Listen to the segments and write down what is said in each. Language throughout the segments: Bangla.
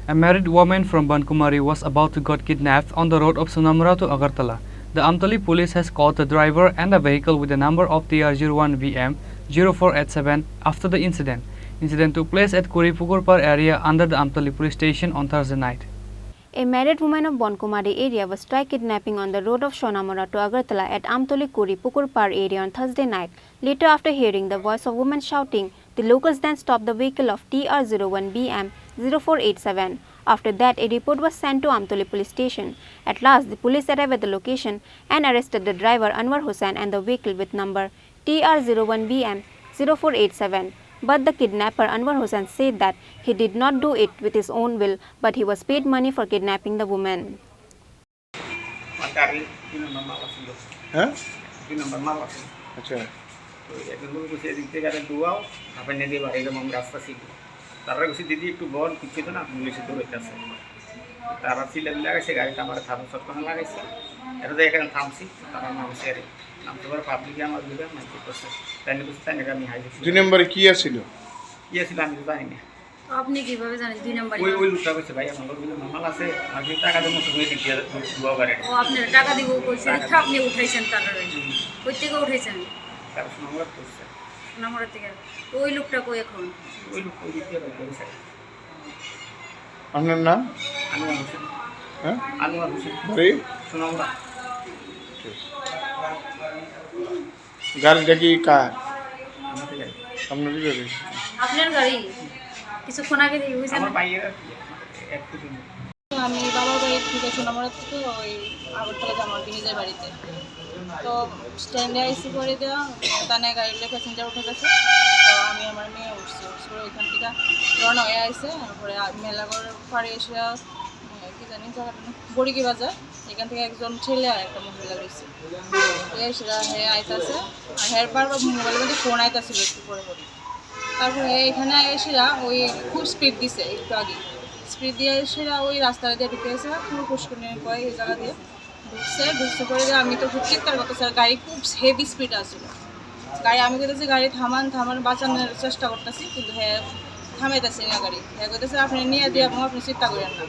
A married woman from Bankumari was about to get kidnapped on the road of Sonamura to Agartala. The Amtali police has caught the driver and the vehicle with the number of TR01VM 0487 after the incident. Incident took place at Kuripugurpar area under the Amtali police station on Thursday night. A married woman of Bankumari area was tried kidnapping on the road of Sonamura to Agartala at Amtoli Kuripugurpar area on Thursday night. Later, after hearing the voice of woman shouting, the locals then stopped the vehicle of TR01BM 0487. After that, a report was sent to Amtoli police station. At last, the police arrived at the location and arrested the driver Anwar Hussain and the vehicle with number TR01BM 0487. But the kidnapper Anwar Hussain said that he did not do it with his own will, but he was paid money for kidnapping the woman. তারা কইছে দিদি একটু বল কিছু তো না পুলিশে দৌড়াইতেছে তারা সিলেন লাগাইছে গাড়িটা আমার থামা সটকানো লাগাইছে এটা এখানে থামছি তারা নামছে আর নামতে পারে পাবলিক আমার দিকে মাইকে করছে তাই নিয়ে তাই আমি হাইছে 2 নম্বরে কি আছিল আমি জানি না আপনি কিভাবে জানেন 2 নম্বরে ওই লোকটা কইছে ভাই আমার লোক মামাল আছে আমি টাকা দেব তো হয়ে দিতে দুয়া করে ও আপনি টাকা দিব কইছে আপনি উঠাইছেন টাকা কই থেকে উঠাইছেন তার নম্বর করছে নম্বর থেকে ওই লোকটা কই এখন ওই লোক কই দিতে কইছে আপনার নাম আনোয়ার হোসেন হ্যাঁ আনোয়ার হোসেন বাড়ি সোনামুড়া গাড়িটা কি কার আমাদের গাড়ি আপনারই গাড়ি আপনার গাড়ি কিছুক্ষণ আগে হইছে আমার ভাইয়ের এক কোটি আমি বাবার বাড়ি থেকে সোনামুড়া থেকে ওই আগরতলা যাবো নিজের বাড়িতে তো স্ট্যান্ডে আইসি করে দেওয়া তানে গাড়িতে প্যাসেঞ্জার উঠে গেছে তো আমি আমার মেয়ে উঠছি করে ওইখান থেকে রওনা হয়ে আসছে তারপরে মেলাগড় পাড়ে এসে কি জানি জায়গাটা বড়িকি বাজার এখান থেকে একজন ছেলে আর একটা মহিলা রয়েছে সেটা হ্যাঁ আইতাছে আর হ্যাঁ বারবার মোবাইলের মধ্যে ফোন আইতাছিল একটু পরে পরে তারপরে এখানে এসেরা ওই খুব স্পিড দিছে একটু আগে স্পিড দিয়ে এসেরা ওই রাস্তাটা দিয়ে ঢুকে এসে পুরো পুষ্করণী কয় এই জায়গা দিয়ে ঢুকছে করে আমি তো খুব চিৎকার করতেছি আর গাড়ি খুব হেভি স্পিড আসছিল গাড়ি আমি করতেছি গাড়ি থামান বাঁচানোর চেষ্টা করতেছি কিন্তু হ্যাঁ থামাইতেছি না গাড়ি হ্যাঁ করতেছে আপনি নিয়ে দিয়ে এবং আপনি চিন্তা করেন না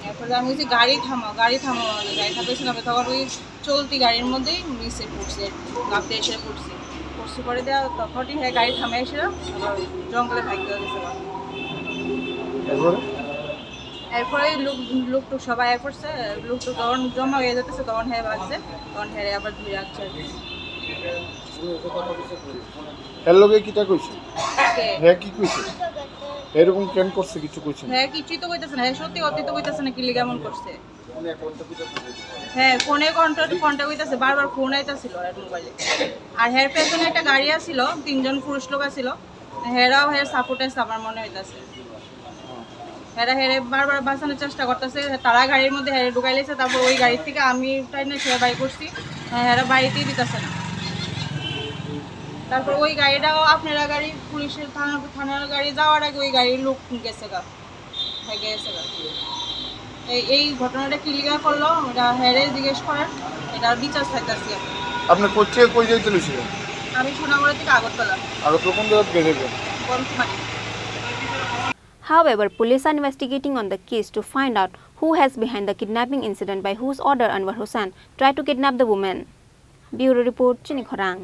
এরপরে আমি বলছি গাড়ি থামাও গাড়ি থামাইছিলাম তখন ওই চলতি গাড়ির মধ্যেই নিচে পড়ছে লাভ দিয়ে এসে পড়ছি করে দেওয়া তখনই হ্যাঁ গাড়ি থামাই এসে আবার জঙ্গলে ভাগ দেওয়া গেছে এরপরে লোক তো সবাই করছে লোক তো তখন জমা হয়ে যেতেছে তখন হ্যাঁ বাজছে তখন হ্যাঁ আবার ধুয়ে আসছে এর লগে কিটা কইছে হ্যাঁ কি কইছে এরকম কেন করছে কিছু কইছে হ্যাঁ কিছুই তো কইতাছে না হ্যাঁ সত্যি অতীত কইতাছে না কি লিগে এমন করছে হ্যাঁ ফোনে কন্টাক্ট হইতাছে বারবার ফোন আইতাছিল আর মোবাইলে আর হ্যাঁ পেছনে একটা গাড়ি আসছিল 3 জন পুরুষ লোক আসছিল হেরাও হ্যাঁ সাপোর্টে আমার মনে হইতাছে হেরে বারবার বাঁচানোর চেষ্টা করতেছে তারা গাড়ির মধ্যে হেরে ঢুকাই লেছে তারপর ওই গাড়ির থেকে আমি উঠাই না সে বাই করছি হেরা বাড়িতেই দিতেছে না তারপর ওই গাড়িটাও আপনারা গাড়ি পুলিশের থানার গাড়ি যাওয়ার আগে ওই গাড়ির লোক গেছে এই ঘটনাটা কি লিগা করলো ওটা হেরে জিজ্ঞেস করেন এটা বিচার চাইতেছি আপনি কোথা থেকে কই যাইতে লইছিলেন আমি সোনামুড়া থেকে আগরতলা কোন জায়গা গেছেন Bonkumari However, police are investigating on the case to find out who has behind the kidnapping incident by whose order Anwar Hussain tried to kidnap the woman. Bureau Report, Chini, Khorang.